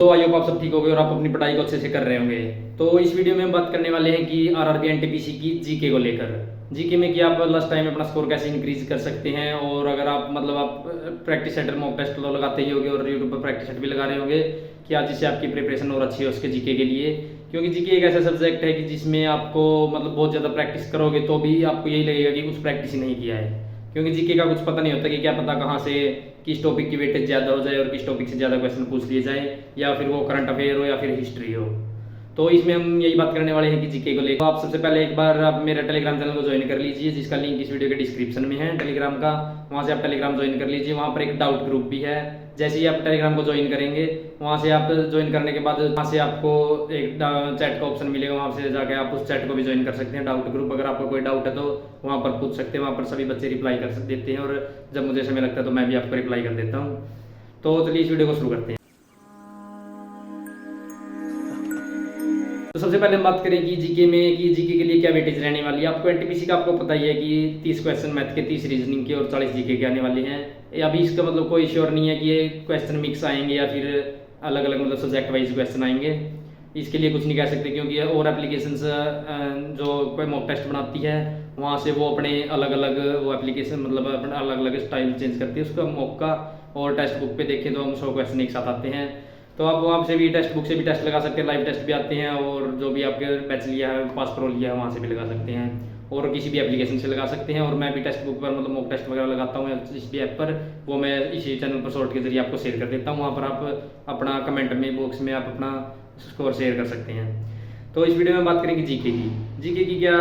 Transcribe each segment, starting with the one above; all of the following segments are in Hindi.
तो आई होप आप सब ठीक हो गए और आप अपनी पढ़ाई को अच्छे से कर रहे होंगे। तो इस वीडियो में हम बात करने वाले हैं कि आरआरबी एनटीपीसी की जीके को लेकर। जीके में कि आप लास्ट टाइम अपना स्कोर कैसे इंक्रीज कर सकते हैं, और अगर आप आप प्रैक्टिस सेंटर मॉक टेस्ट तो लगाते ही होंगे और यूट्यूब पर प्रैक्टिस सेट भी लगा रहे होंगे कि आज जिससे आपकी प्रिपरेशन और अच्छी हो उसके जीके के लिए। क्योंकि जीके एक ऐसा सब्जेक्ट है कि जिसमें आपको बहुत ज़्यादा प्रैक्टिस करोगे तो भी आपको यही लगेगा कि कुछ प्रैक्टिस ही नहीं किया है। क्योंकि जीके का कुछ पता नहीं होता कि क्या पता कहाँ से किस टॉपिक की वेटेज ज़्यादा हो जाए और किस टॉपिक से ज़्यादा क्वेश्चन पूछ लिए जाए, या फिर वो करंट अफेयर हो या फिर हिस्ट्री हो। तो इसमें हम यही बात करने वाले हैं कि जीके को लेकर। तो आप सबसे पहले एक बार आप मेरा टेलीग्राम चैनल को ज्वाइन कर लीजिए, जिसका लिंक इस वीडियो के डिस्क्रिप्शन में है टेलीग्राम का। वहाँ से आप टेलीग्राम ज्वाइन कर लीजिए। वहाँ पर एक डाउट ग्रुप भी है। जैसे ही आप टेलीग्राम को ज्वाइन करेंगे, वहाँ से आप ज्वाइन करने के बाद वहाँ से आपको एक चैट का ऑप्शन मिलेगा। वहाँ से जाकर आप उस चैट को भी ज्वाइन कर सकते हैं, डाउट ग्रुप। अगर आपको कोई डाउट है तो वहाँ पर पूछ सकते हैं। वहाँ पर सभी बच्चे रिप्लाई कर देते हैं, और जब मुझे समय लगता है तो मैं भी आपको रिप्लाई कर देता हूँ। तो चलिए इस वीडियो को शुरू करते हैं। तो सबसे पहले हम बात करें कि जीके में कि जीके के लिए क्या वेटेज रहने वाली है। आपको एनटीपीसी का आपको पता ही है कि 30 क्वेश्चन मैथ के, 30 रीजनिंग के और 40 जीके के आने वाले हैं। अभी इसका कोई श्योर नहीं है कि ये क्वेश्चन मिक्स आएंगे या फिर अलग अलग सब्जेक्ट वाइज क्वेश्चन आएंगे। इसके लिए कुछ नहीं कह सकते, क्योंकि और एप्लीकेशन जो कोई मॉक टेस्ट बनाती है वहाँ से वो अपने अलग अलग वो एप्लीकेशन अपना अलग अलग स्टाइल चेंज करती है उसका मॉक का। और टेक्स्ट बुक पे देखें तो हम 100 क्वेश्चन एक साथ आते हैं। तो आप वहाँ से भी टेक्स्ट बुक से भी टेस्ट लगा सकते हैं, लाइव टेस्ट भी आते हैं, और जो भी आपके बैच लिया है, पास प्रो लिया है, वहाँ से भी लगा सकते हैं, और किसी भी एप्लीकेशन से लगा सकते हैं। और मैं भी टेक्स्ट बुक पर मॉक टेस्ट वगैरह लगाता हूँ इस भी ऐप पर, वो मैं इसी चैनल पर शॉर्ट के जरिए आपको शेयर कर देता हूँ। वहाँ पर आप अपना कमेंट में बॉक्स में आप अपना स्कोर शेयर कर सकते हैं। तो इस वीडियो में बात करेंगे जीके की क्या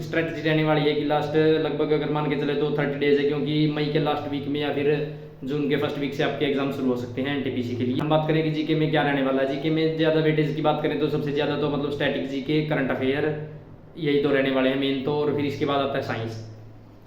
स्ट्रेटजी रहने वाली है कि लास्ट लगभग अगर मान के चले तो 30 डेज है, क्योंकि मई के लास्ट वीक में या फिर जून के फर्स्ट वीक से आपके एग्जाम शुरू हो सकते हैं एनटीपीसी के लिए। हम बात करें कि जीके में क्या रहने वाला है। जीके में ज़्यादा वेटेज की बात करें तो सबसे ज़्यादा तो स्टैटिक जीके, करंट अफेयर, यही तो रहने वाले हैं मेन तो। और फिर इसके बाद आता है साइंस,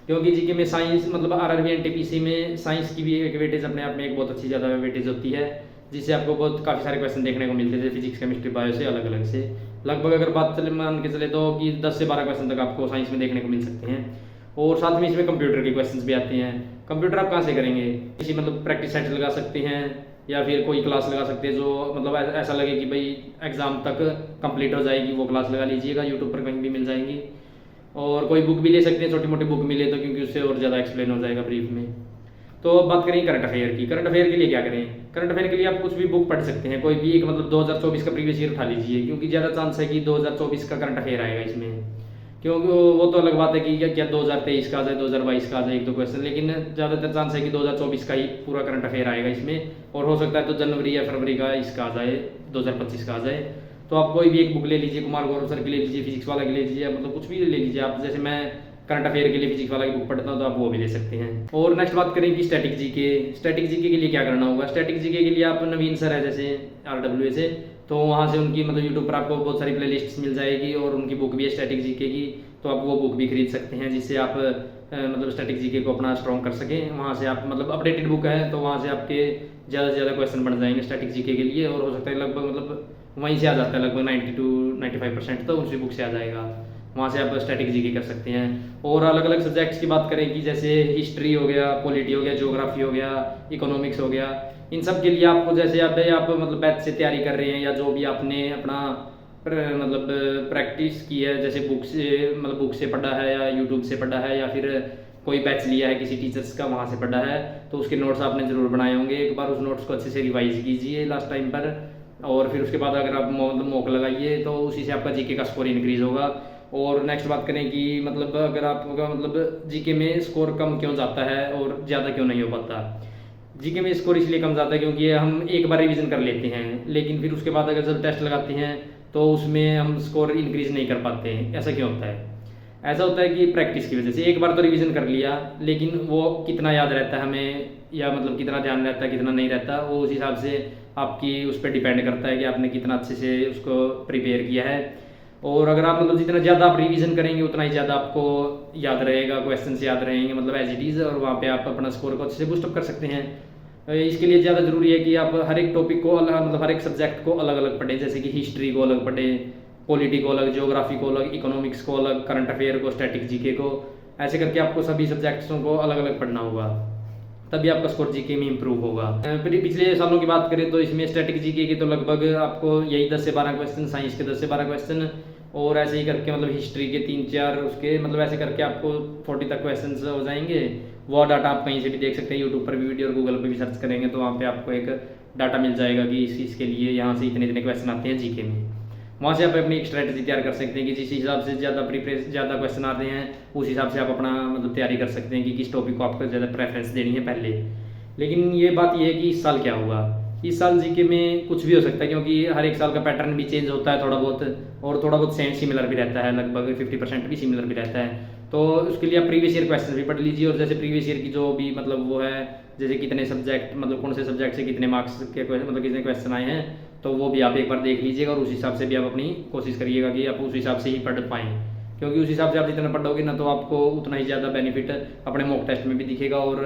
क्योंकि जीके में साइंस आरआरबी एनटीपीसी में साइंस की भी एक वेटेज अपने आप में एक बहुत अच्छी ज़्यादा वेटेज होती है, जिससे आपको काफ़ी सारे क्वेश्चन देखने को मिलते हैं, फिजिक्स, केमिस्ट्री, बायो से अलग अलग से। लगभग अगर बात मान के चले तो कि 10 से 12 क्वेश्चन तक आपको साइंस में देखने को मिल सकते हैं। और साथ में इसमें कंप्यूटर के क्वेश्चंस भी आते हैं। कंप्यूटर आप कहाँ से करेंगे? किसी प्रैक्टिस सेट लगा सकते हैं, या फिर कोई क्लास लगा सकते हैं जो ऐसा लगे कि भाई एग्जाम तक कंप्लीट हो जाएगी, वो क्लास लगा लीजिएगा, यूट्यूब पर कहीं भी मिल जाएंगी। और कोई बुक भी ले सकते हैं, छोटी मोटी बुक मिले तो, क्योंकि उससे और ज़्यादा एक्सप्लेन हो जाएगा ब्रीफ में। तो अब बात करें करंट अफेयर की। करंट अफेयर के लिए क्या करें? करंट अफेयर के लिए आप कुछ भी बुक पढ़ सकते हैं, कोई भी एक 2024 का प्रीवियस ईयर उठा लीजिए, क्योंकि ज़्यादा चांस है कि 2024 का करंट अफेयर आएगा इसमें। क्योंकि वो तो अलग बात है कि क्या 2023 का आ जाए, 2022 का आ जाए एक दो क्वेश्चन, लेकिन ज़्यादातर चांस है कि 2024 का ही पूरा करंट अफेयर आएगा इसमें। और हो सकता है तो जनवरी या फरवरी का इसका आ जाए, 2025 का आ जाए। तो आप कोई भी एक बुक ले लीजिए, कुमार गौरव सर की ले लीजिए, फिजिक्स वाला की ले लीजिए, कुछ भी ले लीजिए आप। जैसे मैं करंट अफेयर के लिए फिजिक्स वाला की बुक पढ़ता हूँ, तो आप वो भी ले सकते हैं। और नेक्स्ट बात करें कि स्टैटिक जीके। स्टैटिक जीके के लिए क्या करना होगा? स्टैटिक जीके के लिए आप नवीन सर है जैसे RWA से, तो वहाँ से उनकी यूट्यूब पर आपको बहुत सारी प्लेलिस्ट्स मिल जाएगी, और उनकी बुक भी है स्टैटिक जीके की, तो आप वो बुक भी खरीद सकते हैं, जिससे आप स्टैटिक जीके को अपना स्ट्रॉन्ग कर सकें। वहाँ से आप अपडेटेड बुक है, तो वहाँ से आपके ज़्यादा से ज़्यादा क्वेश्चन बन जाएंगे स्टैटिक जीके के लिए। और हो सकता है लगभग वहीं से आ जाता है, लगभग 90 to 95% तो उसी बुक से आ जाएगा। वहाँ से आप स्टैटिक जीके कर सकते हैं। और अलग अलग सब्जेक्ट्स की बात करें कि जैसे हिस्ट्री हो गया, पॉलिटी हो गया, ज्योग्राफी हो गया, इकोनॉमिक्स हो गया, इन सब के लिए आपको जैसे आप बैच से तैयारी कर रहे हैं, या जो भी आपने अपना प्रैक्टिस की है, जैसे बुक से पढ़ा है, या यूट्यूब से पढ़ा है, या फिर कोई बैच लिया है किसी टीचर्स का, वहाँ से पढ़ा है, तो उसके नोट्स आपने ज़रूर बनाए होंगे। एक बार उस नोट्स को अच्छे से रिवाइज कीजिए लास्ट टाइम पर, और फिर उसके बाद अगर आप मॉक लगाइए तो उसी से आपका जीके का स्कोर इंक्रीज होगा। और नेक्स्ट बात करें कि अगर आपका जीके में स्कोर कम क्यों जाता है और ज़्यादा क्यों नहीं हो पाता। जीके में स्कोर इसलिए कम जाता है क्योंकि हम एक बार रिवीजन कर लेते हैं, लेकिन फिर उसके बाद अगर जब टेस्ट लगाते हैं तो उसमें हम स्कोर इंक्रीज नहीं कर पाते हैं। ऐसा क्यों होता है? ऐसा होता है कि प्रैक्टिस की वजह से। एक बार तो रिवीजन कर लिया, लेकिन वो कितना याद रहता है हमें, या कितना ध्यान रहता है, कितना नहीं रहता, वो उस हिसाब से आपकी उस पर डिपेंड करता है कि आपने कितना अच्छे से उसको प्रिपेयर किया है। और अगर आप जितना ज़्यादा आप रिवीजन करेंगे उतना ही ज़्यादा आपको याद रहेगा, क्वेश्चन याद रहेंगे एज इट इज़, और वहाँ पे आप अपना स्कोर को अच्छे से बूस्टअप कर सकते हैं। इसके लिए ज़्यादा ज़रूरी है कि आप हर एक टॉपिक को अलग हर एक सब्जेक्ट को अलग अलग पढ़ें। जैसे कि हिस्ट्री को अलग पढ़ें, पॉलिटी को अलग, ज्योग्राफी को अलग, इकोनॉमिक्स को अलग, करंट अफेयर को, स्टैटिक जीके को, ऐसे करके आपको सभी सब्जेक्ट्सों को अलग अलग पढ़ना होगा। तभी आपका स्कोर जीके में इंप्रूव होगा। फिर पिछले सालों की बात करें तो इसमें स्टैटिक जीके की तो लगभग आपको यही 10 से 12 क्वेश्चन, साइंस के 10 से 12 क्वेश्चन, और ऐसे ही करके मतलब हिस्ट्री के 3-4 उसके मतलब ऐसे करके आपको 40 तक क्वेश्चन हो जाएंगे। वो डाटा आप कहीं से भी देख सकते हैं, यूट्यूब पर भी वीडियो और गूगल पर भी सर्च करेंगे तो वहाँ पे आपको एक डाटा मिल जाएगा कि इस चीज़ के लिए यहाँ से इतने इतने क्वेश्चन आते हैं जीके में। वहाँ से आप अपनी एक स्ट्रैटेजी तैयार कर सकते हैं कि जिस हिसाब से ज़्यादा क्वेश्चन आते हैं उस हिसाब से आप अपना मतलब तैयारी कर सकते हैं कि किस टॉपिक को आपको ज़्यादा प्रेफरेंस देनी है पहले। लेकिन ये बात ये है कि इस साल क्या हुआ, इस साल जीके में कुछ भी हो सकता है क्योंकि हर एक साल का पैटर्न भी चेंज होता है थोड़ा बहुत, और थोड़ा बहुत सेम सिमिलर भी रहता है, लगभग 50% भी सिमिलर भी रहता है। तो उसके लिए आप प्रीवियस ईयर क्वेश्चन भी पढ़ लीजिए, और जैसे प्रीवियस ईयर की जो भी मतलब वो है, जैसे कितने सब्जेक्ट मतलब कौन से सब्जेक्ट से कितने मार्क्स के मतलब कितने क्वेश्चन आए हैं, तो वो भी आप एक बार देख लीजिएगा और उस हिसाब से भी आप अपनी कोशिश करिएगा कि आप उस हिसाब से ही पढ़ पाएँ, क्योंकि उस हिसाब से आप जितना पढ़ोगे ना तो आपको उतना ही ज़्यादा बेनिफिट अपने मॉक टेस्ट में भी दिखेगा और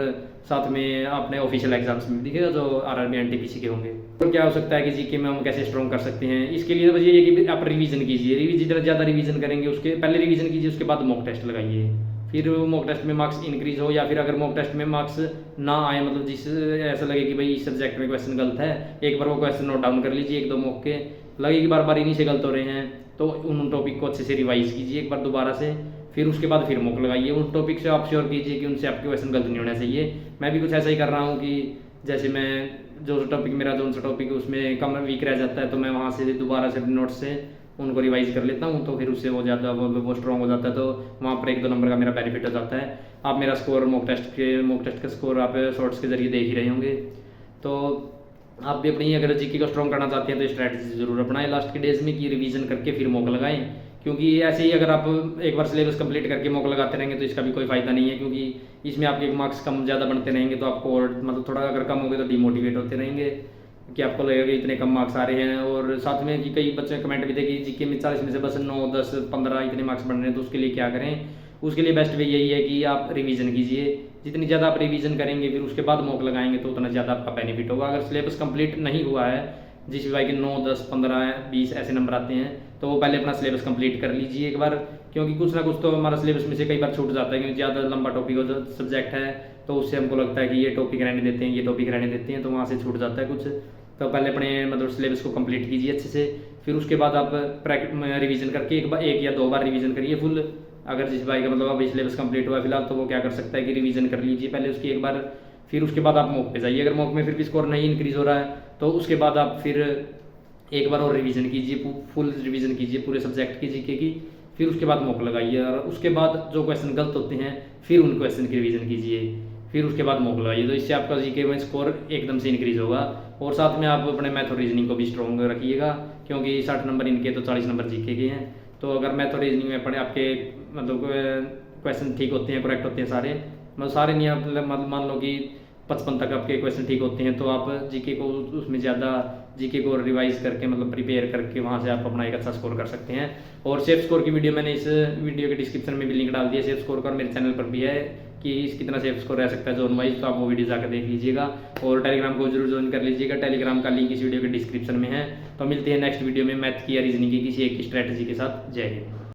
साथ में अपने ऑफिशियल एग्जाम्स में भी दिखेगा जो आरआरबी एनटीपीसी के होंगे। तो क्या हो सकता है कि जीके में हम कैसे स्ट्रॉन्ग कर सकते हैं, इसके लिए बस ये है कि आप रिवीजन कीजिए, जितना ज़्यादा रिवीजन करेंगे उसके पहले रिवीजन कीजिए, उसके बाद मॉक टेस्ट लगाइए, फिर मॉक टेस्ट में मार्क्स इंक्रीज हो, या फिर अगर मॉक टेस्ट में मार्क्स ना आए मतलब जिस ऐसा लगे कि भाई इस सब्जेक्ट में क्वेश्चन गलत है, एक बार वो क्वेश्चन नोट डाउन कर लीजिए, 1-2 मॉक के लगे कि बार बार इन्हीं से गलत हो रहे हैं तो उन टॉपिक को अच्छे से रिवाइज कीजिए एक बार दोबारा से, फिर उसके बाद फिर मॉक लगाइए। उन टॉपिक से आप श्योर कीजिए कि उनसे आपके क्वेश्चन गलत नहीं होना चाहिए। मैं भी कुछ ऐसा ही कर रहा हूँ कि जैसे मैं जो टॉपिक मेरा जो सा टॉपिक है उसमें कम वीक रह जाता है तो मैं वहाँ से दोबारा से नोट से उनको रिवाइज कर लेता हूँ, तो फिर उससे वो ज़्यादा वो स्ट्रॉन्ग हो जाता है, तो वहाँ पर 1-2 नंबर का मेरा बेनिफिट हो जाता है। आप मेरा स्कोर मॉक टेस्ट का स्कोर आप शॉर्ट्स के जरिए देख ही रहे होंगे। तो आप भी अपनी अगर जीके को स्ट्रॉन्ग करना चाहते हैं तो स्ट्रैटेजी जरूर अपनाएं लास्ट के डेज में कि रिवीजन करके फिर मॉक लगाएं, क्योंकि ऐसे ही अगर आप एक बार सिलेबस कंप्लीट करके मॉक लगाते रहेंगे तो इसका भी कोई फायदा नहीं है, क्योंकि इसमें आपके मार्क्स कम ज़्यादा बनते रहेंगे तो आपको और मतलब थोड़ा अगर कम हो गए तो डिमोटिवेट होते रहेंगे कि आपको लगेगा कि इतने कम मार्क्स आ रहे हैं। और साथ में कि कई बच्चे कमेंट भी थे कि जीके में 40 में से बस 9, 10, 15 इतने मार्क्स बन रहे हैं, तो उसके लिए क्या करें। उसके लिए बेस्ट वे यही है कि आप रिवीजन कीजिए, जितनी ज़्यादा आप रिवीजन करेंगे फिर उसके बाद मॉक लगाएंगे तो उतना ज़्यादा आपका बेनिफिट होगा। अगर सिलेबस कंप्लीट नहीं हुआ है, जिस विभाग के 9, 10, 15, 20 ऐसे नंबर आते हैं तो वो पहले अपना सिलेबस कंप्लीट कर लीजिए एक बार, क्योंकि कुछ ना कुछ तो हमारा सिलेबस में से कई बार छूट जाता है, क्योंकि ज़्यादा लंबा टॉपिक हो सब्जेक्ट है तो उससे हमको लगता है कि ये टॉपिक रहने देते हैं, ये टॉपिक रहने देते हैं, तो वहाँ से छूट जाता है कुछ। तो पहले अपने मतलब सिलेबस को कंप्लीट कीजिए अच्छे से, फिर उसके बाद आप रिवीजन करके एक या 2 बार रिवीजन करिए फुल। अगर जिस भाई का मतलब अभी सिलेबस कंप्लीट हुआ है फिलहाल तो वो क्या कर सकता है कि रिवीजन कर लीजिए पहले उसकी एक बार, फिर उसके बाद आप मॉक पे जाइए। अगर मॉक में फिर भी स्कोर नहीं इंक्रीज हो रहा है तो उसके बाद आप फिर एक बार और रिवीजन कीजिए, फुल रिवीजन कीजिए पूरे सब्जेक्ट की जीके की, फिर उसके बाद मॉक लगाइए। और उसके बाद जो क्वेश्चन गलत होते हैं फिर उन क्वेश्चन की रिवीजन कीजिए, फिर उसके बाद मॉक लगाइए, तो इससे आपका जीके में स्कोर एकदम से इंक्रीज होगा। और साथ में आप अपने मैथ और रीजनिंग को भी स्ट्रॉन्ग रखिएगा, क्योंकि 60 नंबर इनके तो 40 नंबर जीके के हैं। तो अगर मैथ और रीजनिंग में पढ़े आपके मतलब क्वेश्चन ठीक होते हैं, करेक्ट होते हैं सारे, मतलब सारे नहीं, आप मान लो कि 55 तक आपके क्वेश्चन ठीक होते हैं तो आप जीके को उसमें ज़्यादा जीके को रिवाइज करके मतलब प्रिपेयर करके वहाँ से आप अपना एक अच्छा स्कोर कर सकते हैं। और सेफ स्कोर की वीडियो मैंने इस वीडियो के डिस्क्रिप्शन में भी लिंक डाल दिया सेफ स्कोर का, और मेरे चैनल पर भी है कि कितना सेफ स्कोर रह सकता है जोन वाइज, तो आप वो वीडियो जाकर देख लीजिएगा। और टेलीग्राम को जरूर ज्वाइन कर लीजिएगा, टेलीग्राम का लिंक इस वीडियो के डिस्क्रिप्शन में है। तो मिलते हैं नेक्स्ट वीडियो में मैथ की या रीजनिंग की किसी एक स्ट्रैटेजी के साथ। जय हिंद।